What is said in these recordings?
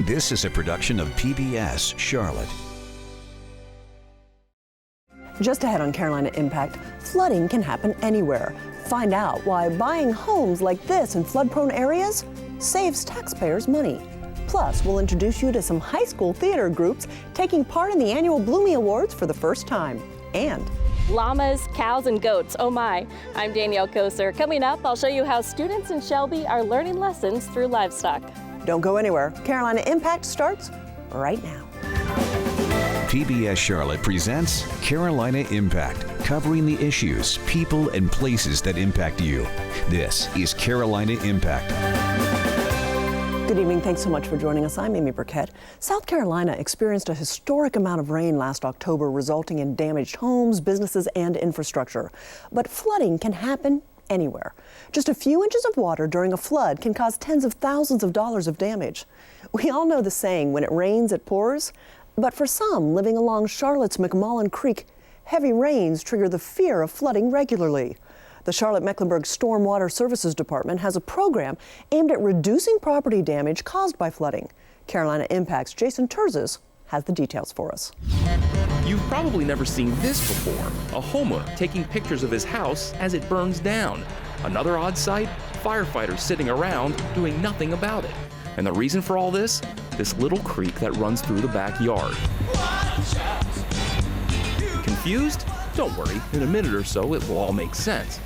This is a production of PBS Charlotte. Just ahead on Carolina Impact, flooding can happen anywhere. Find out why buying homes like this in flood-prone areas saves taxpayers money. Plus, we'll introduce you to some high school theater groups taking part in the annual Bloomy Awards for the first time. And llamas, cows, and goats, oh my. I'm Danielle Koser. Coming up, I'll show you how students in Shelby are learning lessons through livestock. don't go anywhere. Carolina Impact starts right now. PBS Charlotte presents Carolina Impact, covering the issues, people, and places that impact you. This is Carolina Impact. Good evening. Thanks so much for joining us. I'm Amy Burkett. South Carolina experienced a historic amount of rain last October, resulting in damaged homes, businesses, and infrastructure. But flooding can happen anywhere. Just a few inches of water during a flood can cause tens of thousands of dollars of damage. We all know the saying, when it rains, it pours. But for some living along Charlotte's McMullen Creek, heavy rains trigger the fear of flooding regularly. The Charlotte-Mecklenburg Stormwater Services Department has a program aimed at reducing property damage caused by flooding. Carolina Impact's Jason Terzis has the details for us. You've probably never seen this before. A homeowner taking pictures of his house as it burns down. Another odd sight, firefighters sitting around doing nothing about it. And the reason for all this? This little creek that runs through the backyard. Confused? Don't worry, in a minute or so it will all make sense.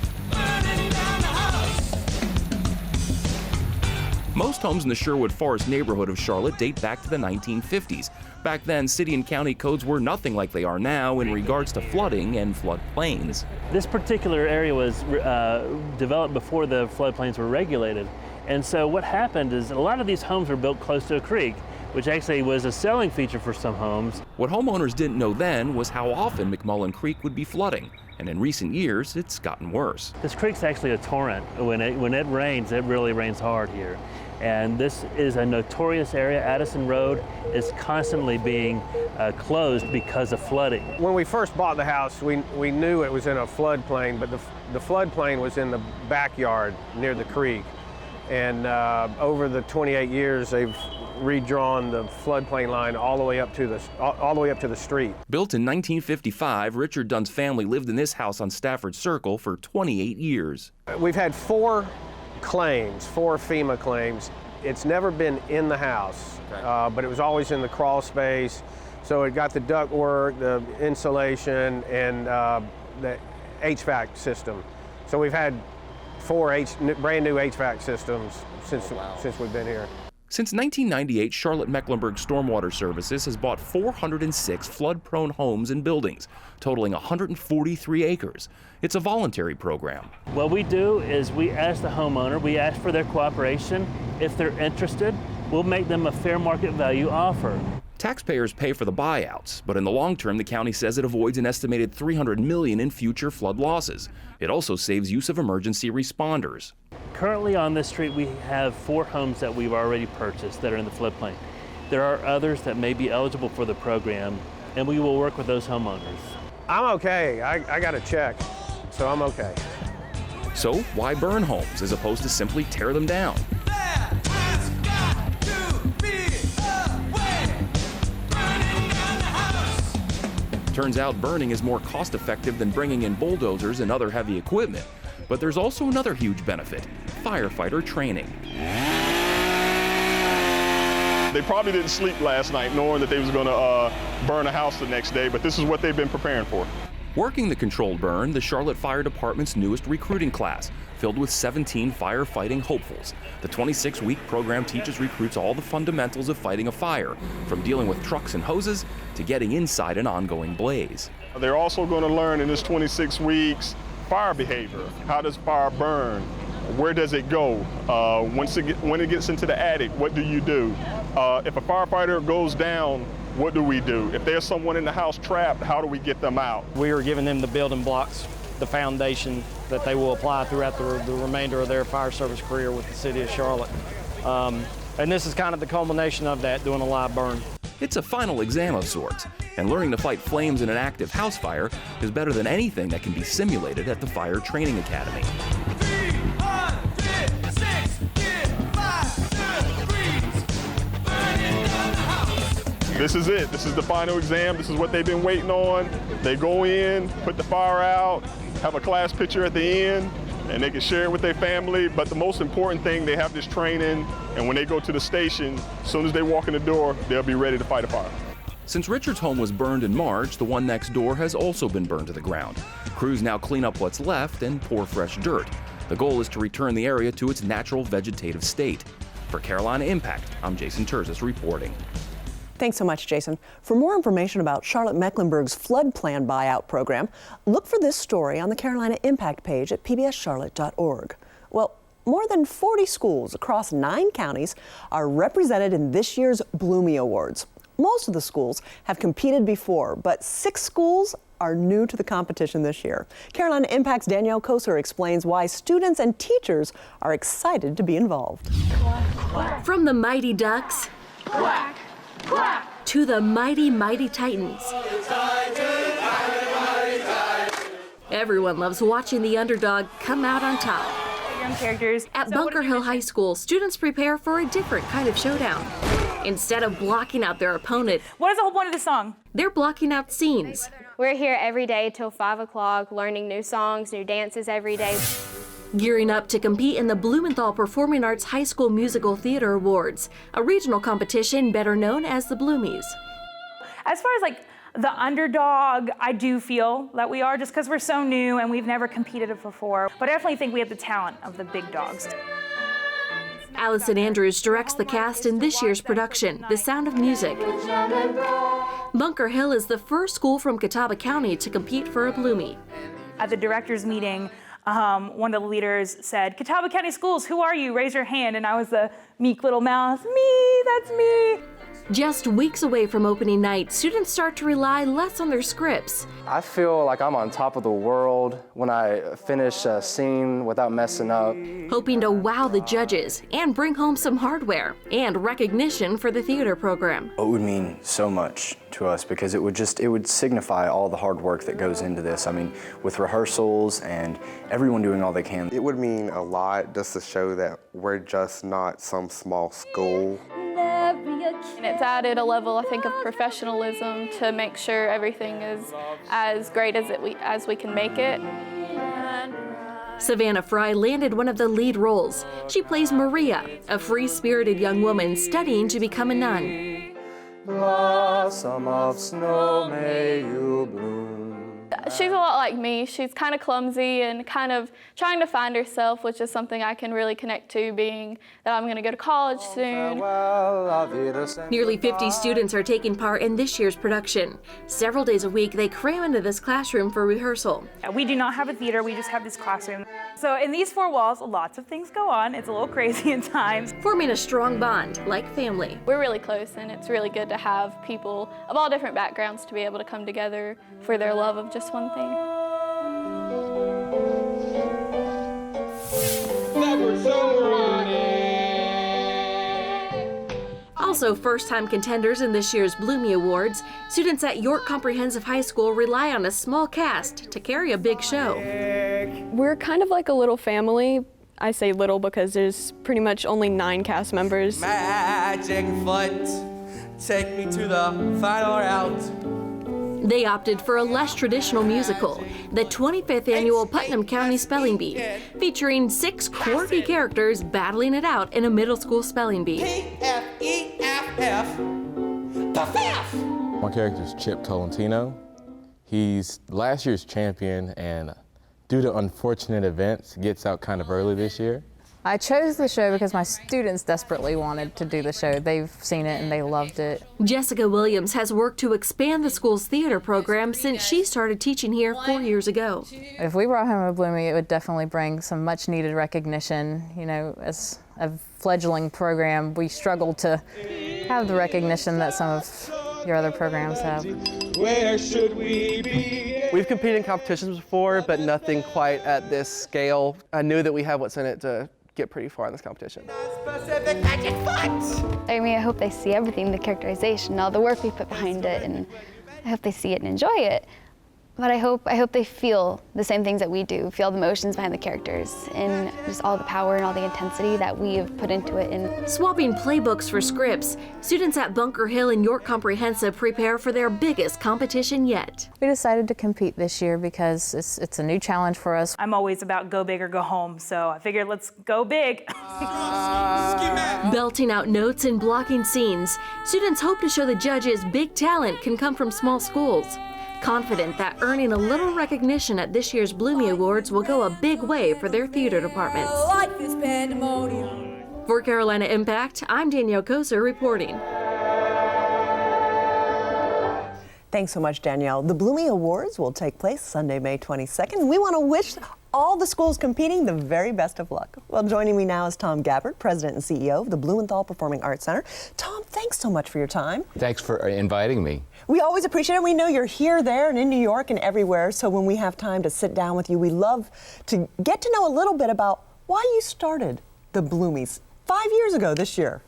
Most homes in the Sherwood Forest neighborhood of Charlotte date back to the 1950s. Back then, city and county codes were nothing like they are now in regards to flooding and floodplains. This particular area was developed before the floodplains were regulated. And so what happened is a lot of these homes were built close to a creek, which actually was a selling feature for some homes. What homeowners didn't know then was how often McMullen Creek would be flooding. And in recent years, it's gotten worse. This creek's actually a torrent. When it rains, it really rains hard here. And this is a notorious area. Addison Road is constantly being closed because of flooding. When we first bought the house, we knew it was in a floodplain, but the floodplain was in the backyard near the creek. And over the 28 years, they've redrawn the floodplain line all the way up to the street. Built in 1955, Richard Dunn's family lived in this house on Stafford Circle for 28 years. We've had four FEMA claims. It's never been in the house, but it was always in the crawl space. So it got the ductwork, the insulation, and the HVAC system. So we've had four brand new HVAC systems since we've been here. Since 1998, Charlotte-Mecklenburg Stormwater Services has bought 406 flood-prone homes and buildings, totaling 143 acres. It's a voluntary program. What we do is we ask the homeowner, we ask for their cooperation. If they're interested, we'll make them a fair market value offer. Taxpayers pay for the buyouts, but in the long term, the county says it avoids an estimated $300 million in future flood losses. It also saves use of emergency responders. Currently on this street, we have 4 homes that we've already purchased that are in the floodplain. There are others that may be eligible for the program, and we will work with those homeowners. I'm okay. I got a check, so I'm okay. So why burn homes as opposed to simply tear them down? Turns out burning is more cost-effective than bringing in bulldozers and other heavy equipment. But there's also another huge benefit: firefighter training. They probably didn't sleep last night knowing that they was going to burn a house the next day, but this is what they've been preparing for. Working the controlled burn, the Charlotte Fire Department's newest recruiting class, filled with 17 firefighting hopefuls. The 26-week program teaches recruits all the fundamentals of fighting a fire, from dealing with trucks and hoses to getting inside an ongoing blaze. They're also going to learn in this 26 weeks fire behavior. How does fire burn? Where does it go? When it gets into the attic, what do you do? If a firefighter goes down, what do we do? If there's someone in the house trapped, how do we get them out? We are giving them the building blocks, the foundation that they will apply throughout the remainder of their fire service career with the city of Charlotte. And this is kind of the culmination of that, doing a live burn. It's a final exam of sorts, and learning to fight flames in an active house fire is better than anything that can be simulated at the Fire Training Academy. This is it. This is the final exam. This is what they've been waiting on. They go in, put the fire out, have a class picture at the end, and they can share it with their family. But the most important thing, they have this training, and when they go to the station, as soon as they walk in the door, they'll be ready to fight a fire. Since Richard's home was burned in March, the one next door has also been burned to the ground. Crews now clean up what's left and pour fresh dirt. The goal is to return the area to its natural vegetative state. For Carolina Impact, I'm Jason Terzis reporting. Thanks so much, Jason. For more information about Charlotte-Mecklenburg's flood plan buyout program, look for this story on the Carolina Impact page at pbscharlotte.org. Well, more than 40 schools across 9 counties are represented in this year's Bloomie Awards. Most of the schools have competed before, but 6 schools are new to the competition this year. Carolina Impact's Danielle Koser explains why students and teachers are excited to be involved. From the Mighty Ducks quack, quack, to the Mighty Mighty Titans. Everyone loves watching the underdog come out on top. Young characters. At Bunker Hill High School, students prepare for a different kind of showdown. Instead of blocking out their opponent, What is the whole point of the song? they're blocking out scenes. We're here every day till 5 o'clock, learning new songs, new dances every day. Gearing up to compete in the Blumenthal Performing Arts High School Musical Theater Awards, a regional competition better known as the Bloomies. As far as like the underdog, I do feel that we are, just because we're so new and we've never competed before. But I definitely think we have the talent of the big dogs. Allison Andrews directs the cast in this year's production, The Sound of Music. Bunker Hill is the first school from Catawba County to compete for a Bloomie. At the director's meeting, one of the leaders said, "Catawba County Schools, who are you? Raise your hand." And I was the meek little mouse, "Me, that's me." Just weeks away from opening night, students start to rely less on their scripts. I feel like I'm on top of the world when I finish a scene without messing up. Hoping to wow the judges and bring home some hardware and recognition for the theater program. It would mean so much to us because it would signify all the hard work that goes into this. I mean, with rehearsals and everyone doing all they can. It would mean a lot just to show that we're just not some small school. And it's added a level, I think, of professionalism to make sure everything is as great as we can make it. Savannah Fry landed one of the lead roles. She plays Maria, a free-spirited young woman studying to become a nun. Blossom of snow, may you bloom. She's a lot like me. She's kind of clumsy and kind of trying to find herself, which is something I can really connect to, being that I'm going to go to college soon. Nearly 50 students are taking part in this year's production. Several days a week, they cram into this classroom for rehearsal. We do not have a theater, we just have this classroom. So in these 4 walls, lots of things go on. It's a little crazy at times. Forming a strong bond, like family. We're really close, and it's really good to have people of all different backgrounds to be able to come together for their love of just one thing. Also first-time contenders in this year's Bloomie Awards, students at York Comprehensive High School rely on a small cast to carry a big show. We're kind of like a little family. I say little because there's pretty much only 9 cast members. Magic foot, take me to the final route. They opted for a less traditional musical, the 25th annual Putnam County Spelling Bee, featuring 6 quirky characters battling it out in a middle school spelling bee. P-F-E-F-F, P-F-F. My character is Chip Tolentino. He's last year's champion and due to unfortunate events, gets out kind of early this year. I chose the show because my students desperately wanted to do the show. They've seen it and they loved it. Jessica Williams has worked to expand the school's theater program since she started teaching here 4 years ago. If we brought home a Bloomie, it would definitely bring some much needed recognition. You know, as a fledgling program, we struggle to have the recognition that some of your other programs have. Where should we be? We've competed in competitions before, but nothing quite at this scale. I knew that we have what's in it to get pretty far in this competition. I mean, I hope they see everything, the characterization, all the work we put behind it, and I hope they see it and enjoy it. But I hope they feel the same things that we do, feel the emotions behind the characters and just all the power and all the intensity that we have put into it. And swapping playbooks for scripts, students at Bunker Hill and York Comprehensive prepare for their biggest competition yet. We decided to compete this year because it's a new challenge for us. I'm always about go big or go home, so I figured let's go big. Belting out notes and blocking scenes, students hope to show the judges big talent can come from small schools. Confident that earning a little recognition at this year's Bloomie Awards will go a big way for their theater departments. For Carolina Impact, I'm Danielle Koser reporting. Thanks so much, Danielle. The Bloomie Awards will take place Sunday, May 22nd. We want to wish all the schools competing the very best of luck. Well, joining me now is Tom Gabbard, President and CEO of the Blumenthal Performing Arts Center. Tom, thanks so much for your time. Thanks for inviting me. We always appreciate it. We know you're here, there, and in New York and everywhere. So when we have time to sit down with you, we love to get to know a little bit about why you started the Bloomies 5 years ago this year.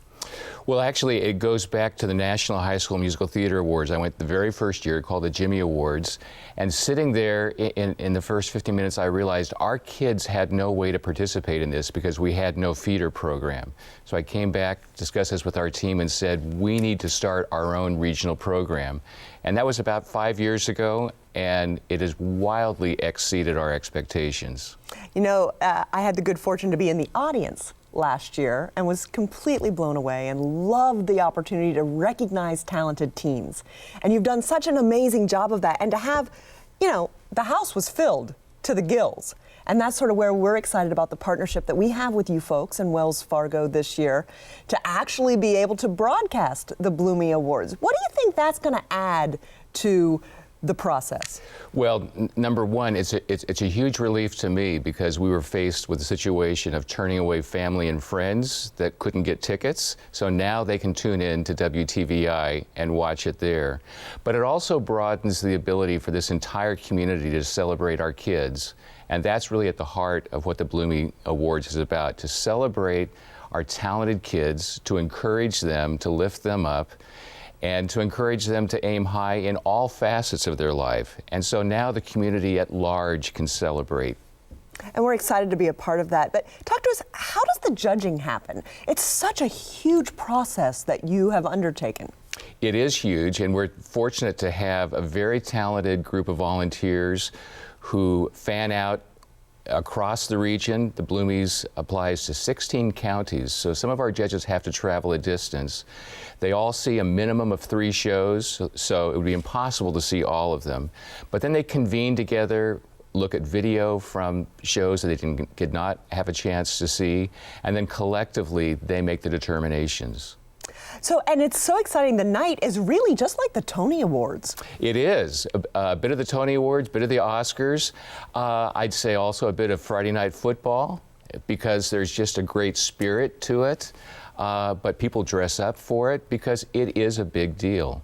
Well, actually, it goes back to the National High School Musical Theater Awards. I went the very first year, called the Jimmy Awards, and sitting there in the first 15 minutes, I realized our kids had no way to participate in this because we had no feeder program. So I came back, discussed this with our team, and said, we need to start our own regional program. And that was about 5 years ago, and it has wildly exceeded our expectations. You know, I had the good fortune to be in the audience last year and was completely blown away and loved the opportunity to recognize talented teens. And you've done such an amazing job of that. And to have, you know, the house was filled to the gills. And that's sort of where we're excited about the partnership that we have with you folks in Wells Fargo this year to actually be able to broadcast the Bloomie Awards. What do you think that's going to add to the process? Well, number one, it's a huge relief to me because we were faced with the situation of turning away family and friends that couldn't get tickets. So now they can tune in to WTVI and watch it there. But it also broadens the ability for this entire community to celebrate our kids. And that's really at the heart of what the Bloomie Awards is about, to celebrate our talented kids, to encourage them, to lift them up, and to encourage them to aim high in all facets of their life. And so now the community at large can celebrate. And we're excited to be a part of that. But talk to us, how does the judging happen? It's such a huge process that you have undertaken. It is huge, and we're fortunate to have a very talented group of volunteers who fan out across the region. The Bloomies applies to 16 counties, so some of our judges have to travel a distance. They all see a minimum of 3 shows, so it would be impossible to see all of them. But then they convene together, look at video from shows that they did not have a chance to see, and then collectively they make the determinations. So, and it's so exciting. The night is really just like the Tony Awards. It is. A bit of the Tony Awards, a bit of the Oscars. I'd say also a bit of Friday Night Football because there's just a great spirit to it. But people dress up for it because it is a big deal.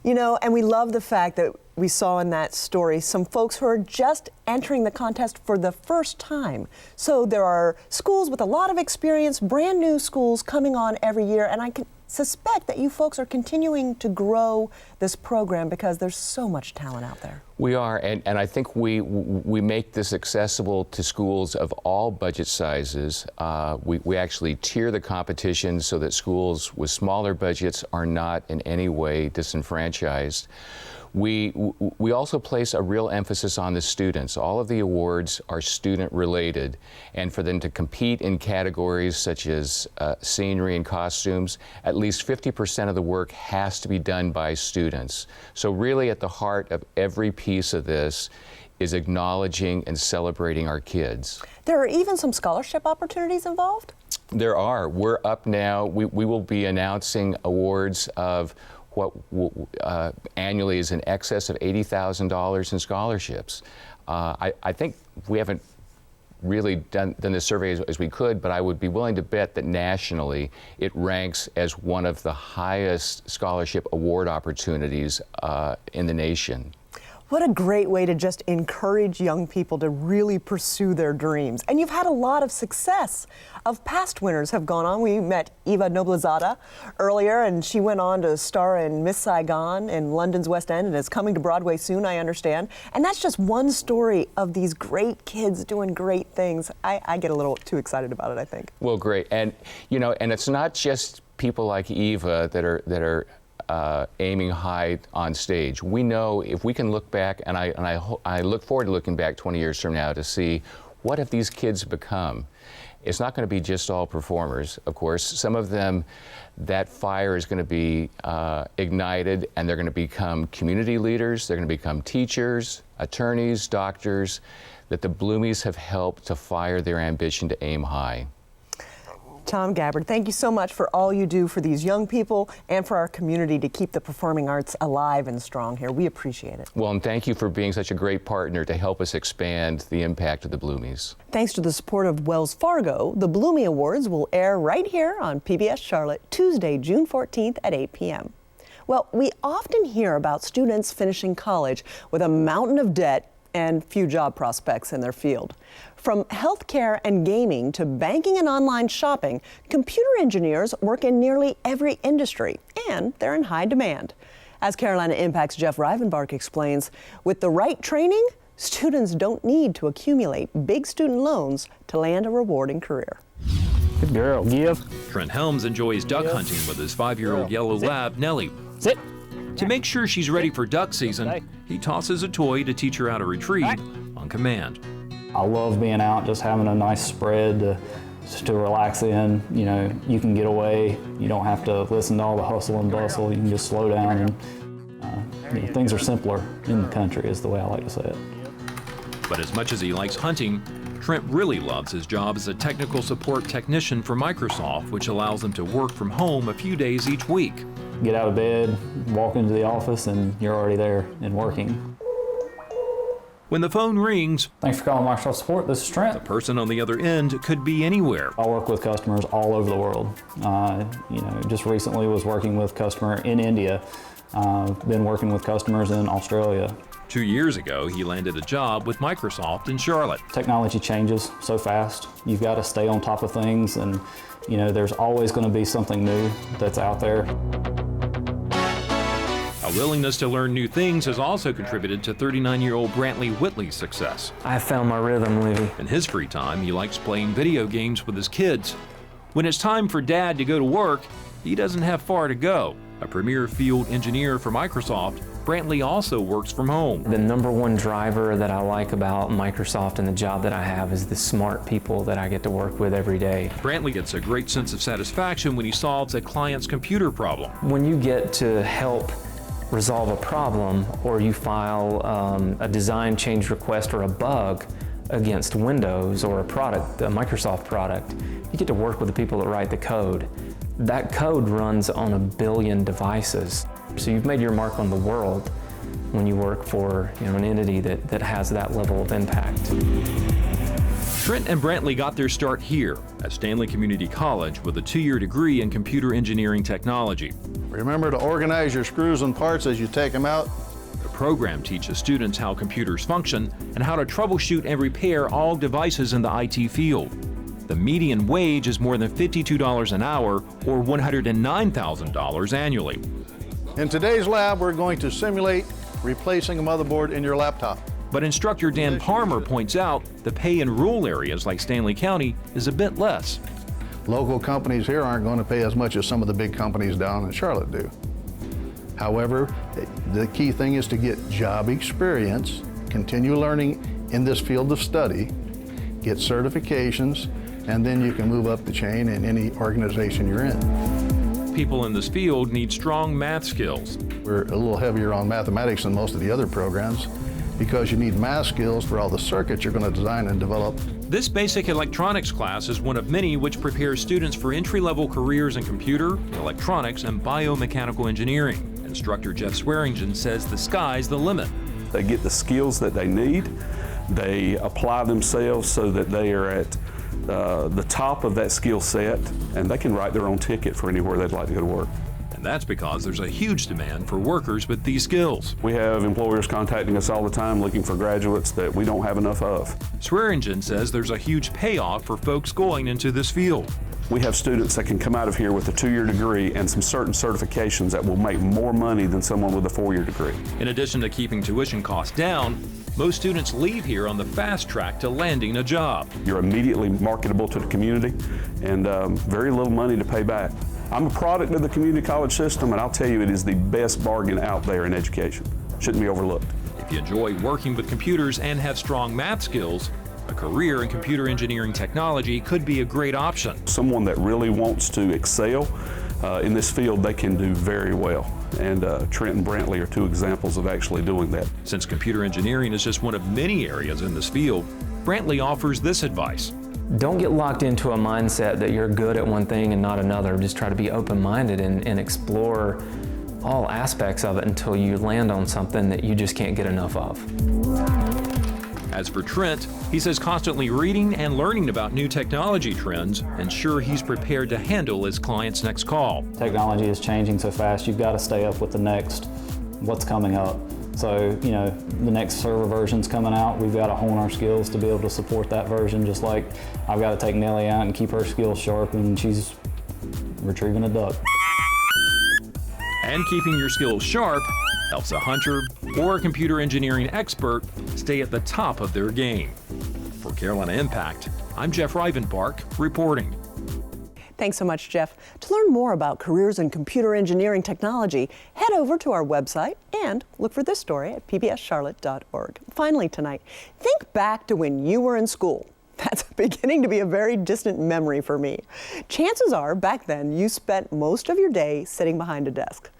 You know, and we love the fact that we saw in that story some folks who are just entering the contest for the first time. So there are schools with a lot of experience, brand new schools coming on every year, and I can suspect that you folks are continuing to grow this program because there's so much talent out there. We are, and I think we make this accessible to schools of all budget sizes. We actually tier the competition so that schools with smaller budgets are not in any way disenfranchised. We also place a real emphasis on the students. All of the awards are student related, and for them to compete in categories such as scenery and costumes, at least 50% of the work has to be done by students. So really at the heart of every piece of this is acknowledging and celebrating our kids. There are even some scholarship opportunities involved? There are. We're up now. We will be announcing awards of what annually is in excess of $80,000 in scholarships. I think we haven't really done this survey as we could, but I would be willing to bet that nationally it ranks as one of the highest scholarship award opportunities in the nation. What a great way to just encourage young people to really pursue their dreams. And you've had a lot of success. Of past winners have gone on. We met Eva Noblezada earlier, and she went on to star in Miss Saigon in London's West End and is coming to Broadway soon, I understand. And that's just one story of these great kids doing great things. I get a little too excited about it, I think. Well, great. And, you know, and it's not just people like Eva that are aiming high on stage. We know if we can look back, and I look forward to looking back 20 years from now to see what have these kids become. It's not going to be just all performers, of course. Some of them, that fire is going to be ignited, and they're going to become community leaders, they're going to become teachers, attorneys, doctors, that the Bloomies have helped to fire their ambition to aim high. Tom Gabbard, thank you so much for all you do for these young people and for our community to keep the performing arts alive and strong here. We appreciate it. Well, and thank you for being such a great partner to help us expand the impact of the Bloomies. Thanks to the support of Wells Fargo, the Bloomie Awards will air right here on PBS Charlotte Tuesday, June 14th at 8 p.m. Well, we often hear about students finishing college with a mountain of debt and few job prospects in their field. From healthcare and gaming to banking and online shopping, computer engineers work in nearly every industry, and they're in high demand. As Carolina Impact's Jeff Rivenbark explains, with the right training, students don't need to accumulate big student loans to land a rewarding career. Good girl, give. Trent Helms enjoys duck hunting with his 5-year-old yellow lab, Nellie. Sit. To make sure she's ready for duck season, he tosses a toy to teach her how to retrieve on command. I love being out, just having a nice spread to relax in. You know, you can get away. You don't have to listen to all the hustle and bustle. You can just slow down, and you know, things are simpler in the country, is the way I like to say it. But as much as he likes hunting, Trent really loves his job as a technical support technician for Microsoft, which allows him to work from home a few days each week. Get out of bed, walk into the office, and you're already there and working. When the phone rings, thanks for calling Microsoft Support. This is Trent. The person on the other end could be anywhere. I work with customers all over the world. You know, just recently was working with a customer in India. Been working with customers in Australia. 2 years ago, he landed a job with Microsoft in Charlotte. Technology changes so fast. You've got to stay on top of things, and you know, there's always going to be something new that's out there. A willingness to learn new things has also contributed to 39-year-old Brantley Whitley's success. I have found my rhythm, Livy. In his free time, he likes playing video games with his kids. When it's time for Dad to go to work, he doesn't have far to go. A premier field engineer for Microsoft, Brantley also works from home. The number one driver that I like about Microsoft and the job that I have is the smart people that I get to work with every day. Brantley gets a great sense of satisfaction when he solves a client's computer problem. When you get to help resolve a problem, or you file a design change request or a bug against Windows or a product, a Microsoft product, you get to work with the people that write the code. That code runs on 1 billion devices. So you've made your mark on the world when you work for, you know, an entity that has that level of impact. Trent and Brantley got their start here at Stanley Community College with a 2-year degree in computer engineering technology. Remember to organize your screws and parts as you take them out. The program teaches students how computers function and how to troubleshoot and repair all devices in the IT field. The median wage is more than $52 an hour, or $109,000 annually. In today's lab, we're going to simulate replacing a motherboard in your laptop. But instructor Dan Palmer points out the pay in rural areas like Stanley County is a bit less. Local companies here aren't going to pay as much as some of the big companies down in Charlotte do. However, the key thing is to get job experience, continue learning in this field of study, get certifications, and then you can move up the chain in any organization you're in. People in this field need strong math skills. We're a little heavier on mathematics than most of the other programs because you need math skills for all the circuits you're going to design and develop. This basic electronics class is one of many which prepares students for entry-level careers in computer, electronics, and biomechanical engineering. Instructor Jeff Swearingen says the sky's the limit. They get the skills that they need. They apply themselves so that they are at the top of that skill set, and they can write their own ticket for anywhere they'd like to go to work. And that's because there's a huge demand for workers with these skills. We have employers contacting us all the time looking for graduates that we don't have enough of. Swearingen says there's a huge payoff for folks going into this field. We have students that can come out of here with a 2-year degree and some certain certifications that will make more money than someone with a 4-year degree. In addition to keeping tuition costs down, most students leave here on the fast track to landing a job. You're immediately marketable to the community and very little money to pay back. I'm a product of the community college system, and I'll tell you, it is the best bargain out there in education. Shouldn't be overlooked. If you enjoy working with computers and have strong math skills, a career in computer engineering technology could be a great option. Someone that really wants to excel in this field, they can do very well. And Trent and Brantley are 2 examples of actually doing that. Since computer engineering is just one of many areas in this field, Brantley offers this advice. Don't get locked into a mindset that you're good at one thing and not another. Just try to be open-minded and explore all aspects of it until you land on something that you just can't get enough of. As for Trent, he says constantly reading and learning about new technology trends ensure he's prepared to handle his client's next call. Technology is changing so fast, you've got to stay up with the next, what's coming up. So, you know, the next server version's coming out, we've got to hone our skills to be able to support that version, just like I've got to take Nellie out and keep her skills sharp when she's retrieving a duck. And keeping your skills sharp helps a hunter or a computer engineering expert stay at the top of their game. For Carolina Impact, I'm Jeff Rivenbark reporting. Thanks so much, Jeff. To learn more about careers in computer engineering technology, head over to our website and look for this story at pbscharlotte.org. Finally tonight, think back to when you were in school. That's beginning to be a very distant memory for me. Chances are, back then, you spent most of your day sitting behind a desk.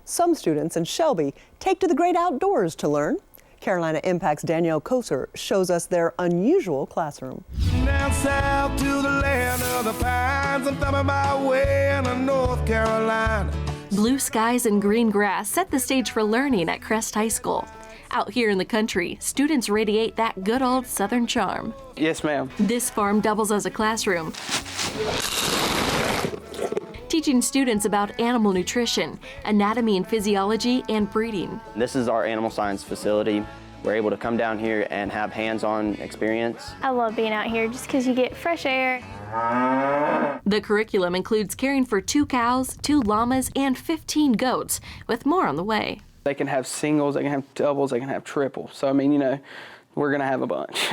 Some students in Shelby take to the great outdoors to learn. Carolina Impact's Danielle Koser shows us their unusual classroom. Down south to the land of the pines, I'm thumbing my way into North Carolina. Blue skies and green grass set the stage for learning at Crest High School. Out here in the country, students radiate that good old Southern charm. Yes, ma'am. This farm doubles as a classroom, teaching students about animal nutrition, anatomy and physiology, and breeding. This is our animal science facility. We're able to come down here and have hands-on experience. I love being out here just because you get fresh air. The curriculum includes caring for 2 cows, 2 llamas, and 15 goats, with more on the way. They can have singles, they can have doubles, they can have triples. So, I mean, you know, we're going to have a bunch.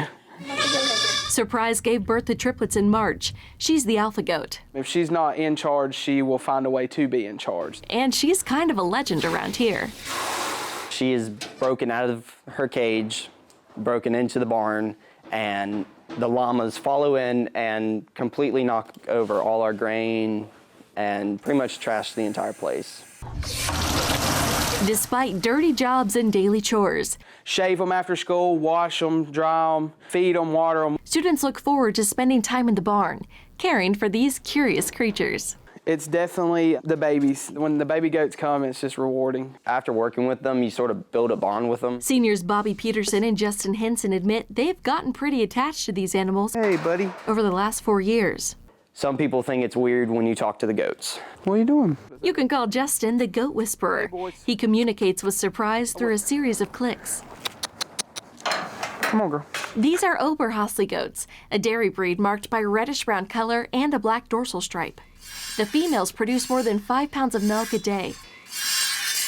Surprise gave birth to triplets in March. She's the alpha goat. If she's not in charge, she will find a way to be in charge. And she's kind of a legend around here. She is broken out of her cage, broken into the barn, and the llamas follow in and completely knock over all our grain and pretty much trash the entire place. Despite dirty jobs and daily chores, shave them after school, wash them, dry them, feed them, water them. Students look forward to spending time in the barn, caring for these curious creatures. It's definitely the babies. When the baby goats come, it's just rewarding. After working with them, you sort of build a bond with them. Seniors Bobby Peterson and Justin Henson admit they've gotten pretty attached to these animals. Hey, buddy. Over the last 4 years. Some people think it's weird when you talk to the goats. What are you doing? You can call Justin the Goat Whisperer. He communicates with Surprise through a series of clicks. Come on, girl. These are Oberhasli goats, a dairy breed marked by reddish-brown color and a black dorsal stripe. The females produce more than 5 pounds of milk a day.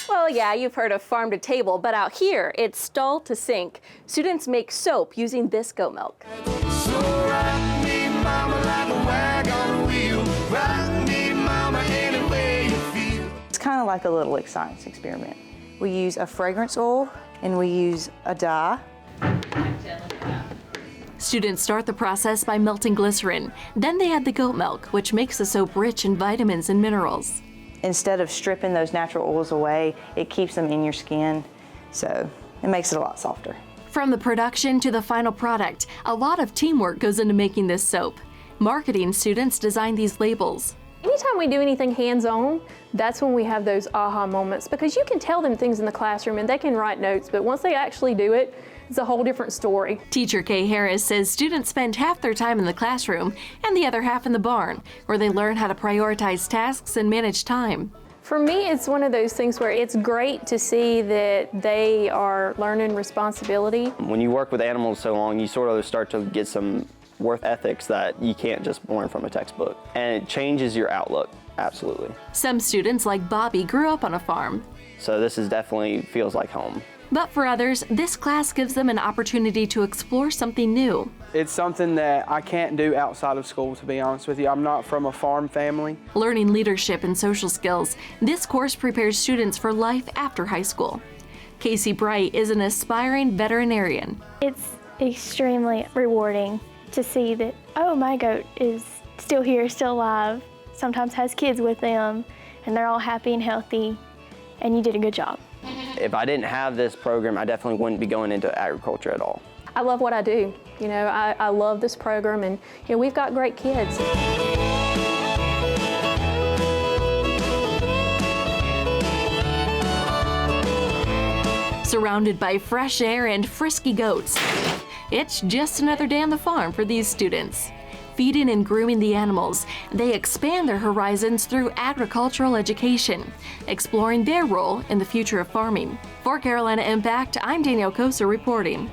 Well, yeah, you've heard of farm to table, but out here, it's stall to sink. Students make soap using this goat milk. So rock me, mama, like a wagon wheel. Rock me, mama, any way you feel. It's kind of like a little science experiment. We use a fragrance oil and we use a dye. Students start the process by melting glycerin. Then they add the goat milk, which makes the soap rich in vitamins and minerals. Instead of stripping those natural oils away, it keeps them in your skin, so it makes it a lot softer. From the production to the final product, a lot of teamwork goes into making this soap. Marketing students design these labels. Anytime we do anything hands-on, that's when we have those aha moments, because you can tell them things in the classroom and they can write notes, but once they actually do it, it's a whole different story. Teacher Kay Harris says students spend half their time in the classroom and the other half in the barn, where they learn how to prioritize tasks and manage time. For me, it's one of those things where it's great to see that they are learning responsibility. When you work with animals so long, you sort of start to get some work ethics that you can't just learn from a textbook. And it changes your outlook, absolutely. Some students, like Bobby, grew up on a farm. So this is definitely feels like home. But for others, this class gives them an opportunity to explore something new. It's something that I can't do outside of school, to be honest with you. I'm not from a farm family. Learning leadership and social skills, this course prepares students for life after high school. Casey Bright is an aspiring veterinarian. It's extremely rewarding to see that, oh, my goat is still here, still alive, sometimes has kids with them, and they're all happy and healthy, and you did a good job. If I didn't have this program, I definitely wouldn't be going into agriculture at all. I love what I do. You know, I love this program, and you know, we've got great kids. Surrounded by fresh air and frisky goats, it's just another day on the farm for these students. Feeding and grooming the animals, they expand their horizons through agricultural education, exploring their role in the future of farming. For Carolina Impact, I'm Danielle Koser reporting.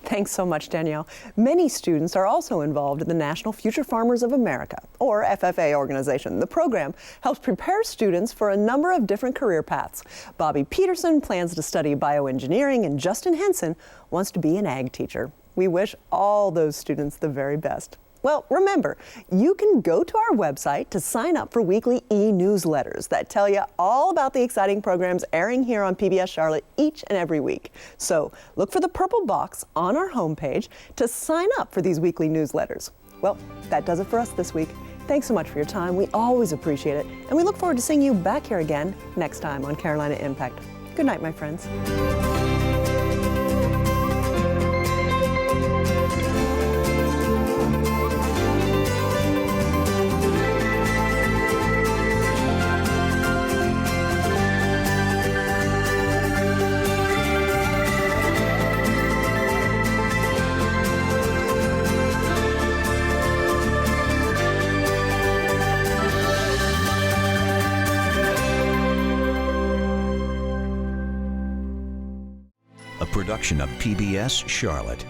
Thanks so much, Danielle. Many students are also involved in the National Future Farmers of America, or FFA organization. The program helps prepare students for a number of different career paths. Bobby Peterson plans to study bioengineering, and Justin Henson wants to be an ag teacher. We wish all those students the very best. Well, remember, you can go to our website to sign up for weekly e-newsletters that tell you all about the exciting programs airing here on PBS Charlotte each and every week. So look for the purple box on our homepage to sign up for these weekly newsletters. Well, that does it for us this week. Thanks so much for your time. We always appreciate it. And we look forward to seeing you back here again next time on Carolina Impact. Good night, my friends. Production of PBS Charlotte.